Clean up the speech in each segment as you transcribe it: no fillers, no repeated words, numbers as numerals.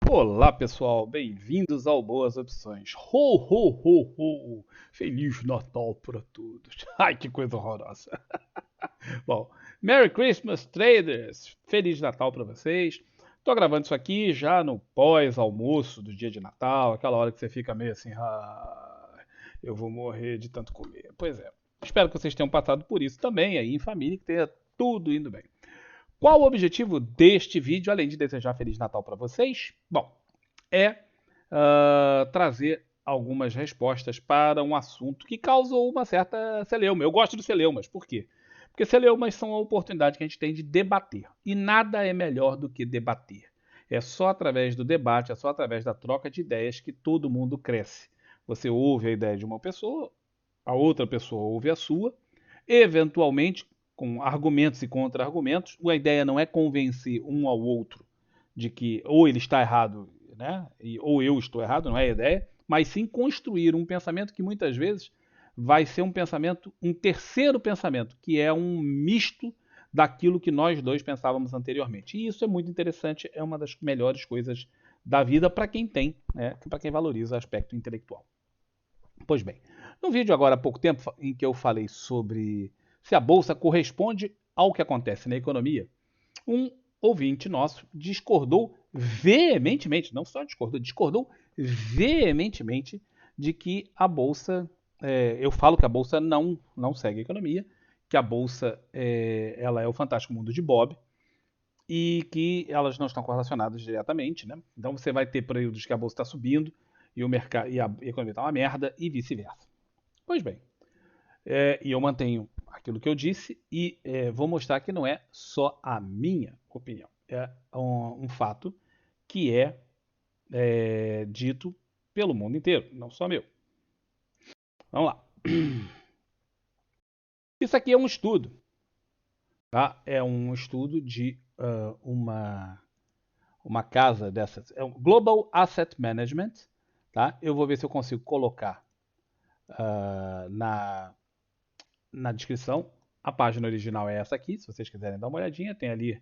Olá pessoal, bem-vindos ao Boas Opções. Ho, ho, ho, ho! Feliz Natal para todos. Ai, que coisa horrorosa. Bom, Merry Christmas Traders! Feliz Natal para vocês. Tô gravando isso aqui já no pós-almoço do dia de Natal, aquela hora que você fica meio assim, eu vou morrer de tanto comer. Pois é. Espero que vocês tenham passado por isso também aí em família, que tenha tudo indo bem. Qual o objetivo deste vídeo, além de desejar Feliz Natal para vocês? Bom, é trazer algumas respostas para um assunto que causou uma certa celeuma. Eu gosto de celeumas, por quê? Porque celeumas são a oportunidade que a gente tem de debater. E nada é melhor do que debater. É só através do debate, é só através da troca de ideias que todo mundo cresce. Você ouve a ideia de uma pessoa, a outra pessoa ouve a sua, eventualmente, com argumentos e contra-argumentos, a ideia não é convencer um ao outro de que ou ele está errado, né? Ou eu estou errado, não é a ideia, mas sim construir um pensamento que muitas vezes vai ser um pensamento, um terceiro pensamento, que é um misto daquilo que nós dois pensávamos anteriormente. E isso é muito interessante, é uma das melhores coisas da vida para quem tem, né? Para quem valoriza o aspecto intelectual. Pois bem, no vídeo agora há pouco tempo em que eu falei sobre se a bolsa corresponde ao que acontece na economia, um ouvinte nosso discordou veementemente, não só discordou, discordou veementemente de que a bolsa, eu falo que a bolsa não segue a economia, que a bolsa ela é o fantástico mundo de Bob e que elas não estão correlacionadas diretamente, né? Então você vai ter períodos que a bolsa está subindo e o mercado e a economia está uma merda e vice-versa. Pois bem, e eu mantenho aquilo que eu disse e vou mostrar que não é só a minha opinião. É um fato que é dito pelo mundo inteiro, não só meu. Vamos lá. Isso aqui é um estudo, tá? É um estudo de uma casa dessas. É um Global Asset Management, tá? Eu vou ver se eu consigo colocar na descrição. A página original é essa aqui, se vocês quiserem dar uma olhadinha, tem ali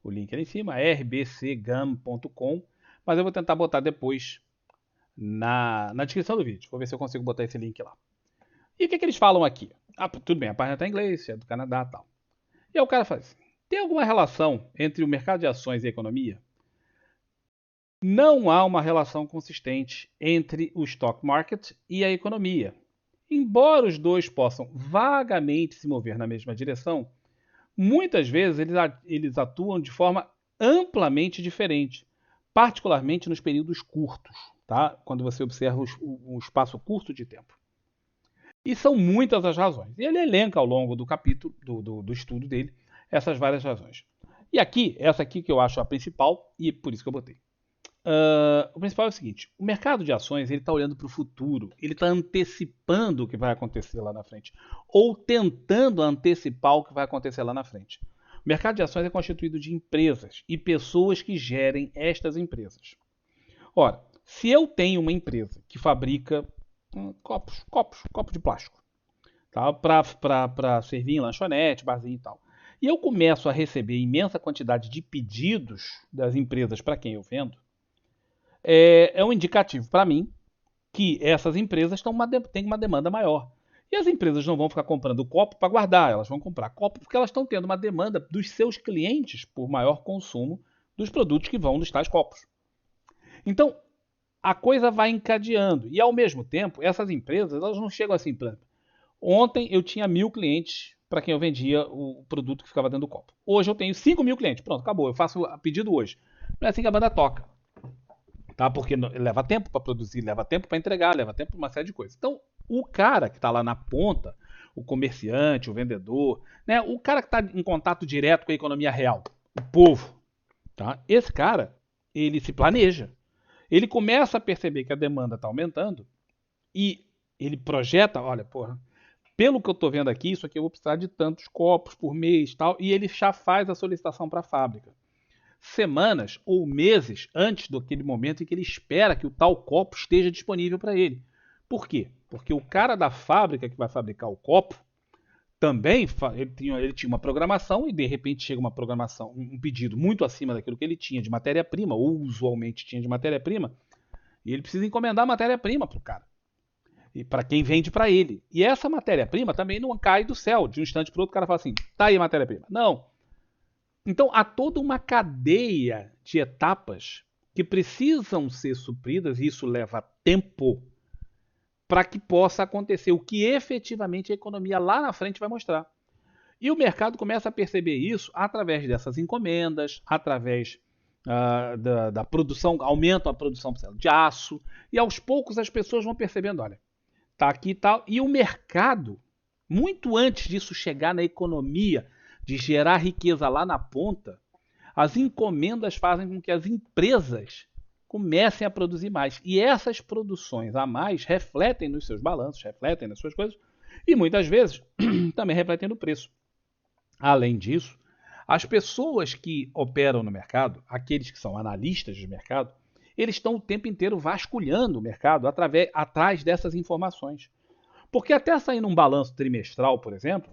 o link ali em cima, rbcgam.com, mas eu vou tentar botar depois na descrição do vídeo. Vou ver se eu consigo botar esse link lá. E o que eles falam aqui? Ah, tudo bem, a página está em inglês, é do Canadá e tal. E aí o cara fala assim, tem alguma relação entre o mercado de ações e a economia? Não há uma relação consistente entre o stock market e a economia. Embora os dois possam vagamente se mover na mesma direção, muitas vezes eles atuam de forma amplamente diferente, particularmente nos períodos curtos, tá? Quando você observa um espaço curto de tempo. E são muitas as razões. E ele elenca ao longo do capítulo, do estudo dele, essas várias razões. E aqui, essa aqui que eu acho a principal, e por isso que eu botei. O principal é o seguinte: o mercado de ações ele está olhando para o futuro, ele está antecipando o que vai acontecer lá na frente, ou tentando antecipar o que vai acontecer lá na frente. O mercado de ações é constituído de empresas e pessoas que gerem estas empresas. Ora, se eu tenho uma empresa que fabrica copos de plástico, tá? Para servir em lanchonete, barzinho e tal, e eu começo a receber imensa quantidade de pedidos das empresas para quem eu vendo, é um indicativo para mim que essas empresas têm uma demanda maior. E as empresas não vão ficar comprando copo para guardar, elas vão comprar copo porque elas estão tendo uma demanda dos seus clientes por maior consumo dos produtos que vão nos tais copos. Então, a coisa vai encadeando. E ao mesmo tempo, essas empresas elas não chegam assim. Ontem eu tinha 1.000 clientes para quem eu vendia o produto que ficava dentro do copo. Hoje eu tenho 5.000 clientes. Pronto, acabou. Eu faço o pedido hoje. Não é assim que a banda toca. Tá? Porque leva tempo para produzir, leva tempo para entregar, leva tempo para uma série de coisas. Então, o cara que está lá na ponta, o comerciante, o vendedor, né? O cara que está em contato direto com a economia real, o povo, tá? Esse cara, ele se planeja. Ele começa a perceber que a demanda está aumentando e ele projeta, olha, porra, pelo que eu estou vendo aqui, isso aqui eu vou precisar de tantos copos por mês, tal, e ele já faz a solicitação para a fábrica semanas ou meses antes daquele momento em que ele espera que o tal copo esteja disponível para ele. Por quê? Porque o cara da fábrica que vai fabricar o copo também ele tinha uma programação e de repente chega uma programação, um pedido muito acima daquilo que ele tinha de matéria-prima, ou usualmente tinha de matéria-prima, e ele precisa encomendar matéria-prima para o cara, e para quem vende para ele. E essa matéria-prima também não cai do céu, de um instante para o outro o cara fala assim, tá aí a matéria-prima. Não. Então há toda uma cadeia de etapas que precisam ser supridas, e isso leva tempo, para que possa acontecer o que efetivamente a economia lá na frente vai mostrar. E o mercado começa a perceber isso através dessas encomendas, através da produção, aumentam a produção de aço, e aos poucos as pessoas vão percebendo, olha, tá aqui e tal, e o mercado, muito antes disso chegar na economia, de gerar riqueza lá na ponta, as encomendas fazem com que as empresas comecem a produzir mais. E essas produções a mais refletem nos seus balanços, refletem nas suas coisas, e muitas vezes também refletem no preço. Além disso, as pessoas que operam no mercado, aqueles que são analistas de mercado, eles estão o tempo inteiro vasculhando o mercado atrás dessas informações. Porque até sair num balanço trimestral, por exemplo,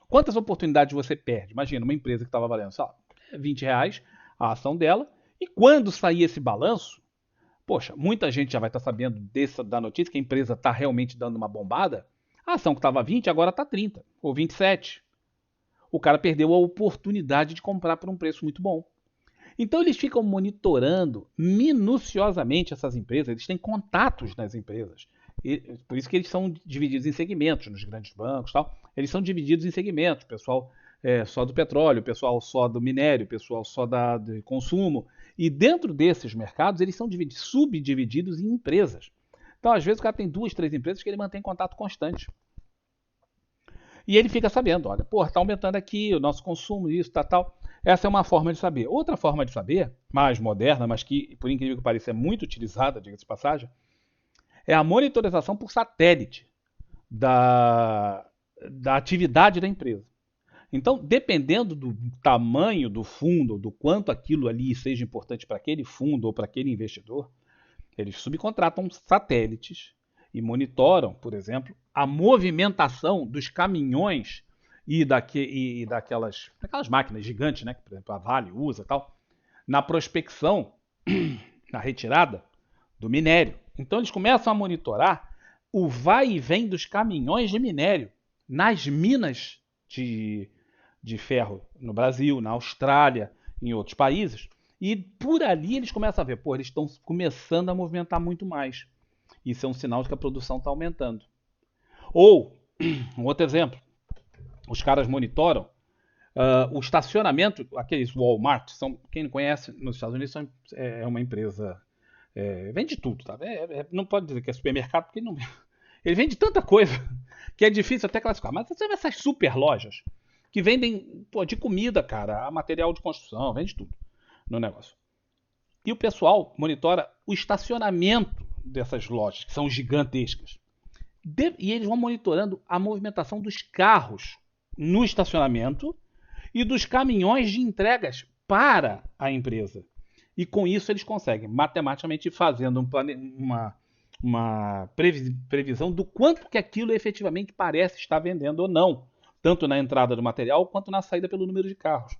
quantas oportunidades você perde? Imagina, uma empresa que estava valendo, sei lá, R$ 20 a ação dela, e quando sair esse balanço, poxa, muita gente já vai estar sabendo da notícia que a empresa está realmente dando uma bombada, a ação que estava 20 agora está 30 ou 27. O cara perdeu a oportunidade de comprar por um preço muito bom. Então eles ficam monitorando minuciosamente essas empresas, eles têm contatos nas empresas. E, por isso que eles são divididos em segmentos, nos grandes bancos e tal. Eles são divididos em segmentos, pessoal só do petróleo, pessoal só do minério, pessoal só de consumo. E dentro desses mercados, eles são subdivididos em empresas. Então, às vezes, o cara tem 2, 3 empresas que ele mantém contato constante. E ele fica sabendo, olha, pô, está aumentando aqui o nosso consumo, isso, tal. Essa é uma forma de saber. Outra forma de saber, mais moderna, mas que, por incrível que pareça, é muito utilizada, diga-se de passagem, é a monitorização por satélite da atividade da empresa. Então, dependendo do tamanho do fundo, do quanto aquilo ali seja importante para aquele fundo ou para aquele investidor, eles subcontratam satélites e monitoram, por exemplo, a movimentação dos caminhões e daquelas máquinas gigantes, né, que, por exemplo, a Vale usa e tal, na prospecção, na retirada do minério. Então, eles começam a monitorar o vai e vem dos caminhões de minério nas minas de ferro no Brasil, na Austrália, em outros países. E por ali eles começam a ver, pô, eles estão começando a movimentar muito mais. Isso é um sinal de que a produção está aumentando. Ou, um outro exemplo, os caras monitoram o estacionamento, aqueles Walmart, quem não conhece, nos Estados Unidos é uma empresa, vende tudo, tá? Não pode dizer que é supermercado, porque não, ele vende tanta coisa que é difícil até classificar. Mas você vê essas super lojas que vendem de comida, cara, material de construção, vende tudo no negócio. E o pessoal monitora o estacionamento dessas lojas, que são gigantescas. E eles vão monitorando a movimentação dos carros no estacionamento e dos caminhões de entregas para a empresa. E com isso eles conseguem, matematicamente, fazendo uma previsão do quanto que aquilo efetivamente parece estar vendendo ou não, tanto na entrada do material quanto na saída pelo número de carros.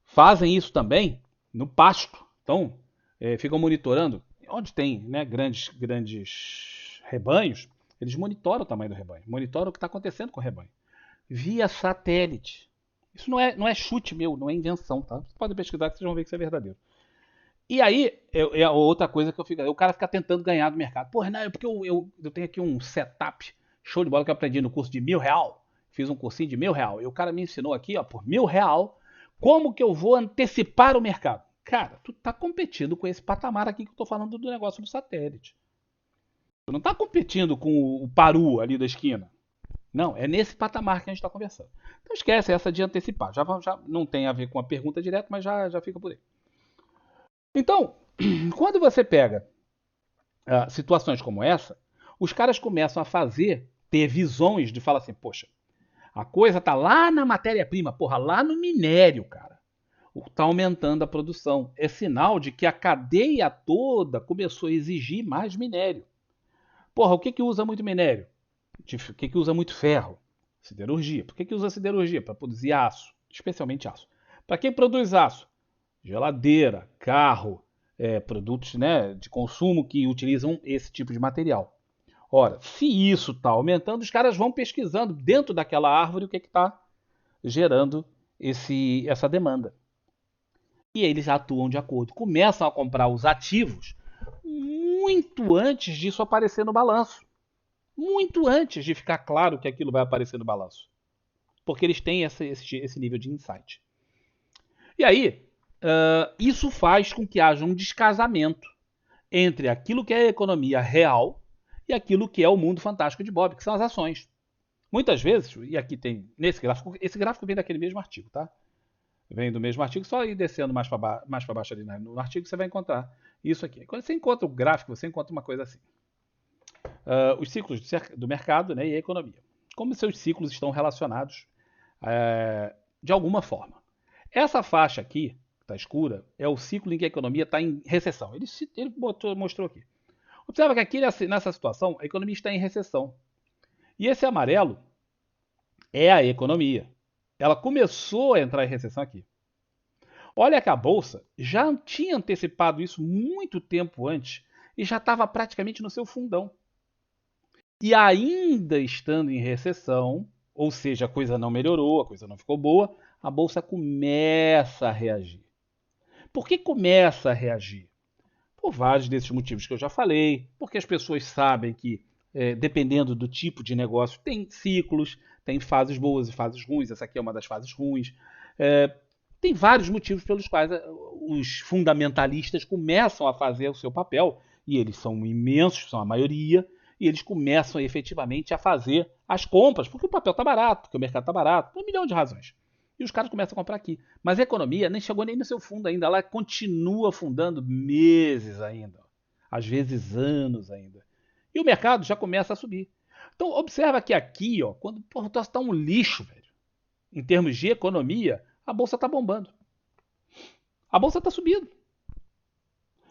Fazem isso também no pasto. Então, ficam monitorando. Onde tem, né, grandes rebanhos, eles monitoram o tamanho do rebanho, monitoram o que está acontecendo com o rebanho, via satélite. Isso não é chute meu, não é invenção, tá? Vocês podem pesquisar que vocês vão ver que isso é verdadeiro. E aí, é outra coisa que eu fico. O cara fica tentando ganhar do mercado. Porra, não, é porque eu tenho aqui um setup show de bola que eu aprendi no curso de R$ 1.000. Fiz um cursinho de R$ 1.000. E o cara me ensinou aqui, ó, por R$ 1.000, como que eu vou antecipar o mercado. Cara, tu tá competindo com esse patamar aqui que eu tô falando do negócio do satélite. Tu não tá competindo com o Paru ali da esquina. Não, é nesse patamar que a gente está conversando. Então esquece essa de antecipar. Já não tem a ver com a pergunta direta, mas já fica por aí. Então, quando você pega situações como essa, os caras começam a ter visões de falar assim, poxa, a coisa tá lá na matéria-prima, porra, lá no minério, cara. Tá aumentando a produção. É sinal de que a cadeia toda começou a exigir mais minério. Porra, o que usa muito minério? O que usa muito ferro? Siderurgia. Por que usa siderurgia? Para produzir aço, especialmente aço. Para quem produz aço? Geladeira, carro, produtos, né, de consumo que utilizam esse tipo de material. Ora, se isso está aumentando, os caras vão pesquisando dentro daquela árvore o que está gerando essa demanda. E eles atuam de acordo. Começam a comprar os ativos muito antes disso aparecer no balanço. Muito antes de ficar claro que aquilo vai aparecer no balanço. Porque eles têm esse nível de insight. E aí, isso faz com que haja um descasamento entre aquilo que é a economia real e aquilo que é o mundo fantástico de Bob, que são as ações. Muitas vezes, e aqui tem nesse gráfico, esse gráfico vem daquele mesmo artigo, tá? Vem do mesmo artigo, só ir descendo mais para baixo ali no artigo, você vai encontrar isso aqui. Quando você encontra o gráfico, você encontra uma coisa assim. Os ciclos do mercado, né, e a economia. Como seus ciclos estão relacionados de alguma forma. Essa faixa aqui, que está escura, é o ciclo em que a economia está em recessão. Ele mostrou aqui. Observa que aqui nessa situação a economia está em recessão. E esse amarelo é a economia. Ela começou a entrar em recessão aqui. Olha que a Bolsa já tinha antecipado isso muito tempo antes e já estava praticamente no seu fundão. E ainda estando em recessão, ou seja, a coisa não melhorou, a coisa não ficou boa, a Bolsa começa a reagir. Por que começa a reagir? Por vários desses motivos que eu já falei, porque as pessoas sabem que, dependendo do tipo de negócio, tem ciclos, tem fases boas e fases ruins, essa aqui é uma das fases ruins. Tem vários motivos pelos quais os fundamentalistas começam a fazer o seu papel, e eles são imensos, são a maioria, e eles começam efetivamente a fazer as compras, porque o papel está barato, porque o mercado está barato, por um milhão de razões. E os caras começam a comprar aqui. Mas a economia nem chegou nem no seu fundo ainda, ela continua afundando meses ainda, às vezes anos ainda. E o mercado já começa a subir. Então observa que aqui, ó, quando o troço está um lixo, velho, em termos de economia, a bolsa está bombando. A bolsa está subindo.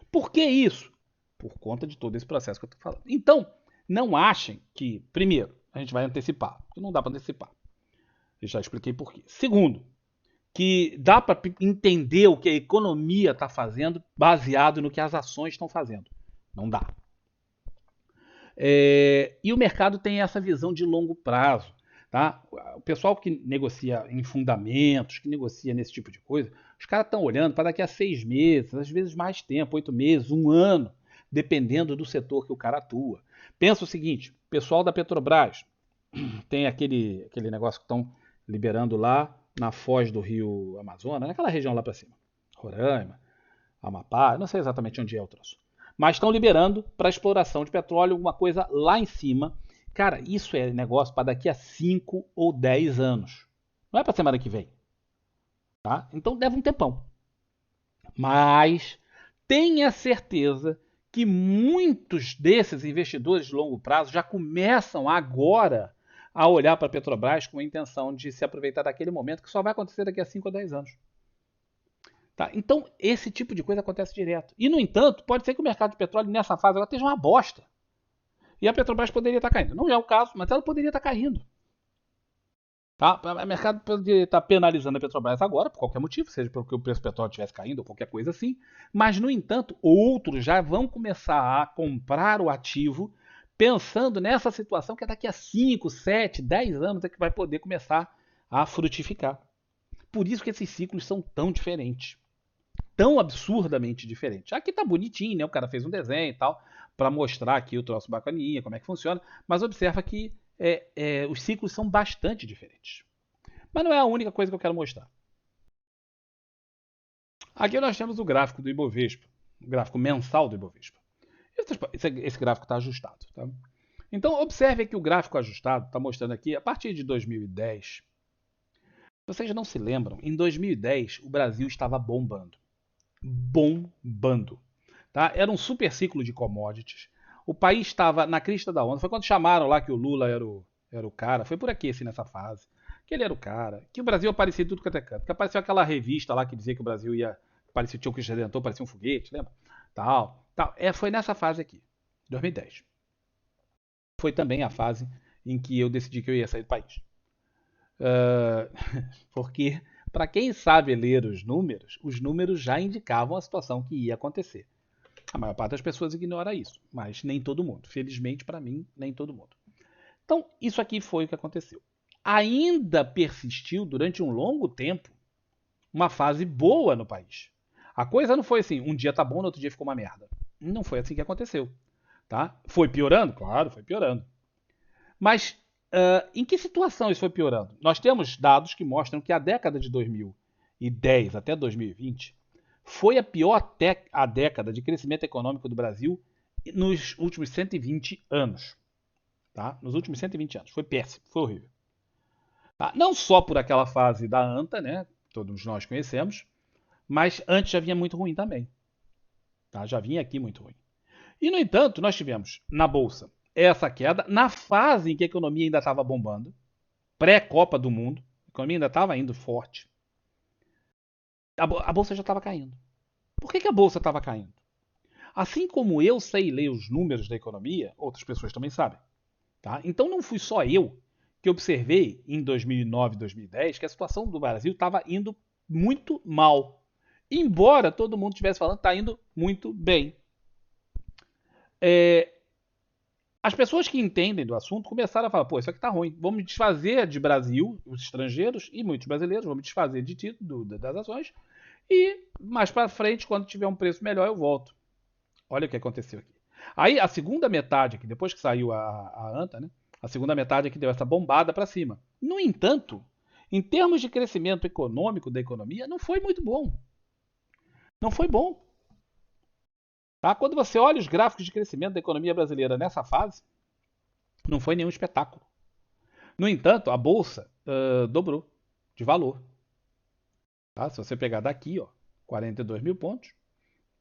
Por que isso? Por conta de todo esse processo que eu estou falando. Então, não achem que, primeiro, a gente vai antecipar, porque não dá para antecipar. Eu já expliquei por quê. Segundo, que dá para entender o que a economia está fazendo baseado no que as ações estão fazendo. Não dá. E o mercado tem essa visão de longo prazo. Tá? O pessoal que negocia em fundamentos, que negocia nesse tipo de coisa, os caras estão olhando para daqui a 6 meses, às vezes mais tempo, 8 meses, um ano, dependendo do setor que o cara atua. Pensa o seguinte, pessoal da Petrobras, tem aquele negócio que estão liberando lá na foz do rio Amazonas, naquela região lá para cima. Roraima, Amapá, não sei exatamente onde é o troço. Mas estão liberando para exploração de petróleo alguma coisa lá em cima. Cara, isso é negócio para daqui a 5 ou 10 anos. Não é para semana que vem. Tá? Então deve um tempão. Mas tenha certeza que muitos desses investidores de longo prazo já começam agora a olhar para a Petrobras com a intenção de se aproveitar daquele momento que só vai acontecer daqui a 5 ou 10 anos. Tá? Então, esse tipo de coisa acontece direto. E, no entanto, pode ser que o mercado de petróleo nessa fase ela esteja uma bosta. E a Petrobras poderia estar caindo. Não é o caso, mas ela poderia estar caindo. Tá? O mercado poderia estar penalizando a Petrobras agora, por qualquer motivo, seja porque o preço do petróleo estivesse caindo ou qualquer coisa assim. Mas, no entanto, outros já vão começar a comprar o ativo pensando nessa situação que daqui a 5, 7, 10 anos é que vai poder começar a frutificar. Por isso que esses ciclos são tão diferentes. Tão absurdamente diferentes. Aqui tá bonitinho, né? O cara fez um desenho e tal, para mostrar aqui o troço bacaninha, como é que funciona. Mas observa que os ciclos são bastante diferentes. Mas não é a única coisa que eu quero mostrar. Aqui nós temos o gráfico do Ibovespa, o gráfico mensal do Ibovespa. Esse gráfico está ajustado. Tá? Então, observe que o gráfico ajustado está mostrando aqui, a partir de 2010, vocês não se lembram, em 2010 o Brasil estava bombando. Bombando. Tá? Era um super ciclo de commodities. O país estava na crista da onda. Foi quando chamaram lá que o Lula era o cara. Foi por aqui, assim, nessa fase. Que ele era o cara. Que o Brasil aparecia tudo quanto é canto. Que apareceu aquela revista lá que dizia que o Brasil ia... Parecia o Tio Cristo Redentor, parecia um foguete, lembra? Tal. Foi nessa fase aqui. 2010. Foi também a fase em que eu decidi que eu ia sair do país. Ah, porque, para quem sabe ler os números já indicavam a situação que ia acontecer. A maior parte das pessoas ignora isso, mas nem todo mundo. Felizmente, para mim, nem todo mundo. Então, isso aqui foi o que aconteceu. Ainda persistiu durante um longo tempo uma fase boa no país. A coisa não foi assim, um dia tá bom, no outro dia ficou uma merda. Não foi assim que aconteceu. Tá? Foi piorando? Claro, foi piorando. Mas em que situação isso foi piorando? Nós temos dados que mostram que a década de 2010 até 2020 foi a pior a década de crescimento econômico do Brasil nos últimos 120 anos. Tá? Nos últimos 120 anos. Foi péssimo, foi horrível. Tá? Não só por aquela fase da ANTA, né? Todos nós conhecemos, mas antes já vinha muito ruim também. Tá? Já vinha aqui muito ruim. E, no entanto, nós tivemos na Bolsa essa queda na fase em que a economia ainda estava bombando, pré-Copa do Mundo, a economia ainda estava indo forte, a Bolsa já estava caindo. Por que a Bolsa estava caindo? Assim como eu sei ler os números da economia, outras pessoas também sabem. Tá? Então não fui só eu que observei em 2009 e 2010 que a situação do Brasil estava indo muito mal. Embora todo mundo estivesse falando que está indo muito bem. É, as pessoas que entendem do assunto começaram a falar: pô, isso aqui tá ruim. Vamos desfazer de Brasil, os estrangeiros e muitos brasileiros, vamos desfazer de título das ações e mais para frente, quando tiver um preço melhor, eu volto. Olha o que aconteceu aqui. Aí a segunda metade, aqui, depois que saiu a ANTA, né? A segunda metade aqui deu essa bombada para cima. No entanto, em termos de crescimento econômico da economia, não foi muito bom. Não foi bom. Tá? Quando você olha os gráficos de crescimento da economia brasileira nessa fase, não foi nenhum espetáculo. No entanto, a bolsa dobrou de valor. Tá? Se você pegar daqui, ó, 42 mil pontos,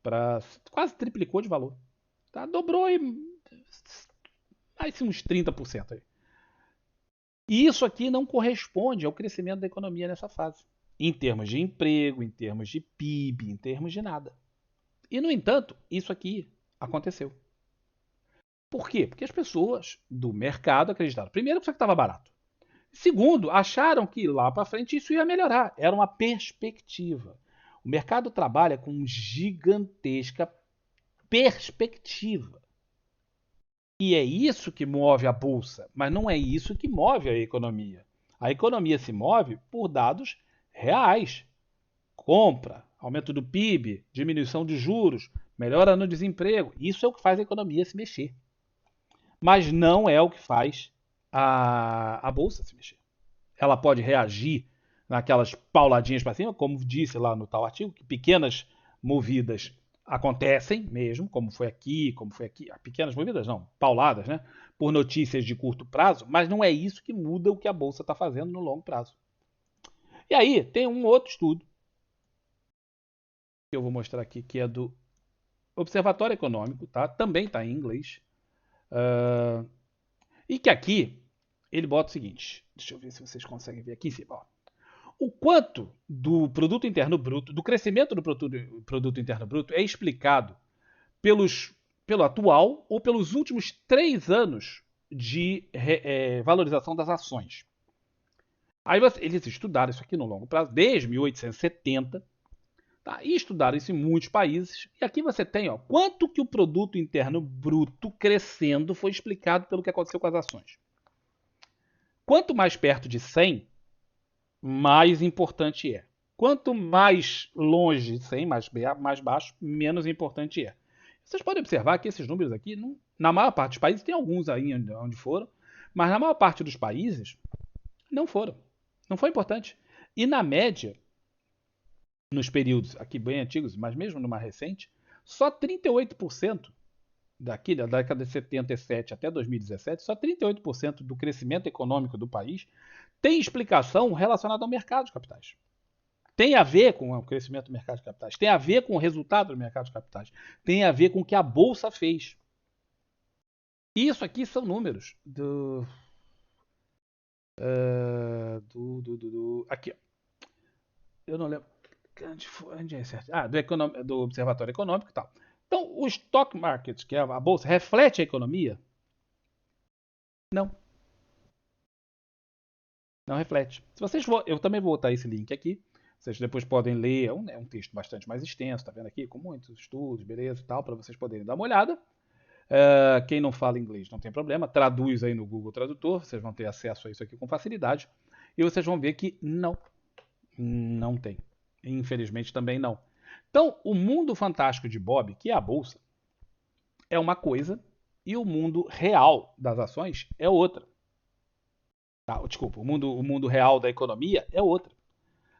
para quase triplicou de valor. Tá? Dobrou e mais uns 30% aí. E isso aqui não corresponde ao crescimento da economia nessa fase. Em termos de emprego, em termos de PIB, em termos de nada. E, no entanto, isso aqui aconteceu. Por quê? Porque as pessoas do mercado acreditaram. Primeiro, que isso aqui estava barato. Segundo, acharam que lá para frente isso ia melhorar. Era uma perspectiva. O mercado trabalha com gigantesca perspectiva. E é isso que move a bolsa, mas não é isso que move a economia. A economia se move por dados reais. Compra, aumento do PIB, diminuição de juros, melhora no desemprego. Isso é o que faz a economia se mexer. Mas não é o que faz a bolsa se mexer. Ela pode reagir naquelas pauladinhas para cima, como disse lá no tal artigo, que pequenas movidas acontecem mesmo, como foi aqui, pequenas movidas não, pauladas, né, por notícias de curto prazo, mas não é isso que muda o que a bolsa está fazendo no longo prazo. E aí tem um outro estudo que eu vou mostrar aqui, que é do Observatório Econômico, tá? Também está em inglês, e que aqui ele bota o seguinte, deixa eu ver se vocês conseguem ver aqui em cima, ó. O quanto do produto interno bruto, do crescimento do produto interno bruto é explicado pelo atual ou pelos últimos 3 anos de valorização das ações. Aí eles estudaram isso aqui no longo prazo, desde 1870, tá? E estudaram isso em muitos países. E aqui você tem, ó, quanto que o produto interno bruto crescendo foi explicado pelo que aconteceu com as ações. Quanto mais perto de 100, mais importante é. Quanto mais longe de 100, mais baixo, menos importante é. Vocês podem observar que esses números aqui, na maior parte dos países, tem alguns aí onde foram, mas na maior parte dos países, não foram. Não foi importante. E na média, nos períodos aqui bem antigos, mas mesmo no mais recente, só 38% daqui, da década de 77 até 2017, só 38% do crescimento econômico do país tem explicação relacionada ao mercado de capitais. Tem a ver com o crescimento do mercado de capitais, tem a ver com o resultado do mercado de capitais, tem a ver com o que a Bolsa fez. Isso aqui são números aqui, ó. Eu não lembro. Onde é certo? Do Observatório Econômico e tal. Então, o stock market, que é a Bolsa, reflete a economia? Não. Não reflete. Se vocês eu também vou botar esse link aqui. Vocês depois podem ler, é um texto bastante mais extenso, tá vendo aqui? Com muitos estudos, beleza e tal, para vocês poderem dar uma olhada. Quem não fala inglês não tem problema, traduz aí no Google Tradutor, vocês vão ter acesso a isso aqui com facilidade. E vocês vão ver que não tem. Infelizmente também não. Então, o mundo fantástico de Bob, que é a bolsa, é uma coisa e o mundo real das ações é outra. Tá? Desculpa, o mundo real da economia é outra.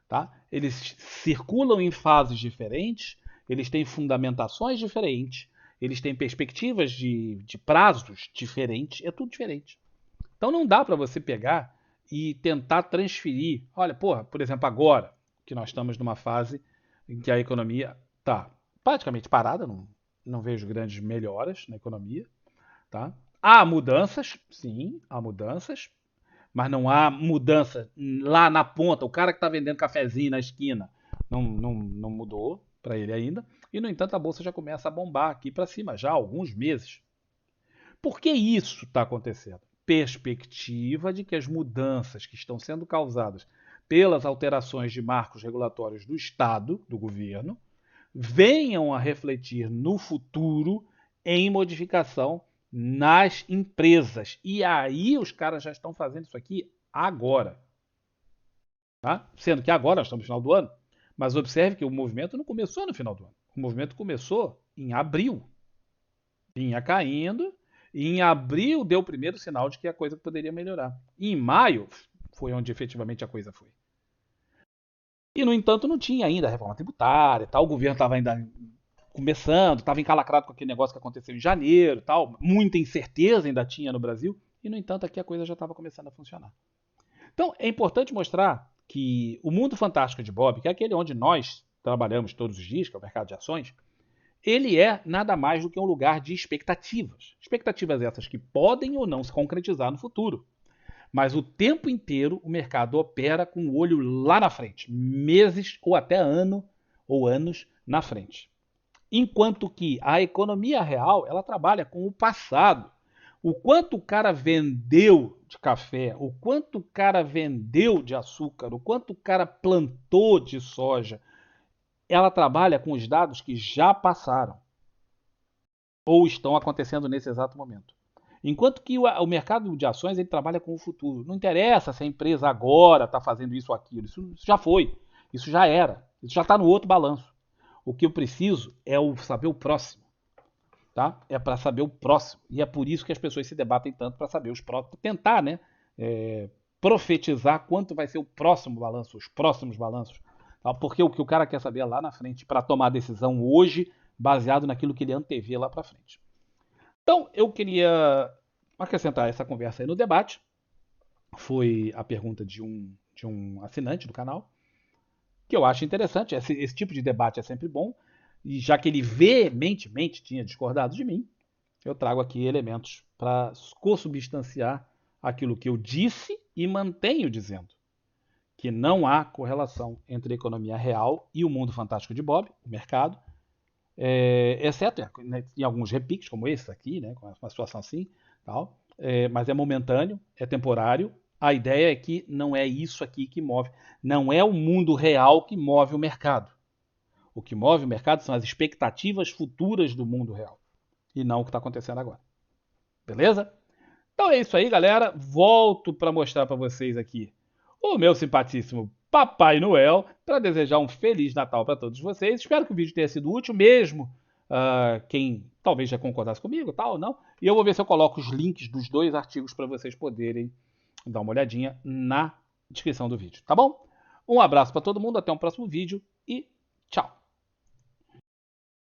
Tá? Eles circulam em fases diferentes, eles têm fundamentações diferentes, eles têm perspectivas de prazos diferentes, é tudo diferente. Então não dá para você pegar e tentar transferir. Olha, porra, por exemplo, agora que nós estamos numa fase em que a economia está praticamente parada, não vejo grandes melhoras na economia. Tá? Há mudanças, sim, há mudanças, mas não há mudança lá na ponta. O cara que está vendendo cafezinho na esquina não mudou para ele ainda. E, no entanto, a bolsa já começa a bombar aqui para cima, já há alguns meses. Por que isso está acontecendo? Perspectiva de que as mudanças que estão sendo causadas pelas alterações de marcos regulatórios do Estado, do governo, venham a refletir no futuro em modificação nas empresas. E aí os caras já estão fazendo isso aqui agora. Tá? Sendo que agora nós estamos no final do ano. Mas observe que o movimento não começou no final do ano. O movimento começou em abril. Vinha caindo. E em abril deu o primeiro sinal de que a coisa poderia melhorar. E em maio foi onde efetivamente a coisa foi. E, no entanto, não tinha ainda a reforma tributária, tal. O governo estava ainda começando, estava encalacrado com aquele negócio que aconteceu em janeiro, tal. Muita incerteza ainda tinha no Brasil. E, no entanto, aqui a coisa já estava começando a funcionar. Então, é importante mostrar que o mundo fantástico de Bob, que é aquele onde nós trabalhamos todos os dias, que é o mercado de ações, ele é nada mais do que um lugar de expectativas. Expectativas essas que podem ou não se concretizar no futuro. Mas o tempo inteiro o mercado opera com o olho lá na frente, meses ou até ano ou anos na frente. Enquanto que a economia real, ela trabalha com o passado. O quanto o cara vendeu de café, o quanto o cara vendeu de açúcar, o quanto o cara plantou de soja, ela trabalha com os dados que já passaram ou estão acontecendo nesse exato momento. Enquanto que o mercado de ações ele trabalha com o futuro. Não interessa se a empresa agora está fazendo isso ou aquilo. Isso já foi. Isso já era. Isso já está no outro balanço. O que eu preciso é saber o próximo. Tá? É para saber o próximo. E é por isso que as pessoas se debatem tanto para saber os próximos. Tentar, né? Profetizar quanto vai ser o próximo balanço, os próximos balanços. Tá? Porque o que o cara quer saber é lá na frente para tomar a decisão hoje, baseado naquilo que ele antevê lá para frente. Então, eu queria acrescentar essa conversa aí no debate. Foi a pergunta de um assinante do canal, que eu acho interessante. Esse tipo de debate é sempre bom. E já que ele veementemente tinha discordado de mim, eu trago aqui elementos para consubstanciar aquilo que eu disse e mantenho dizendo. Que não há correlação entre a economia real e o mundo fantástico de Bob, o mercado, exceto em alguns repiques, como esse aqui, né, com uma situação assim, tal, mas é momentâneo, é temporário. A ideia é que não é isso aqui que move, não é o mundo real que move o mercado. O que move o mercado são as expectativas futuras do mundo real, e não o que está acontecendo agora. Beleza? Então é isso aí, galera. Volto para mostrar para vocês aqui o meu simpaticíssimo Papai Noel, para desejar um Feliz Natal para todos vocês. Espero que o vídeo tenha sido útil, mesmo quem talvez já concordasse comigo, tal ou não. E eu vou ver se eu coloco os links dos dois artigos para vocês poderem dar uma olhadinha na descrição do vídeo, tá bom? Um abraço para todo mundo, até um próximo vídeo e tchau!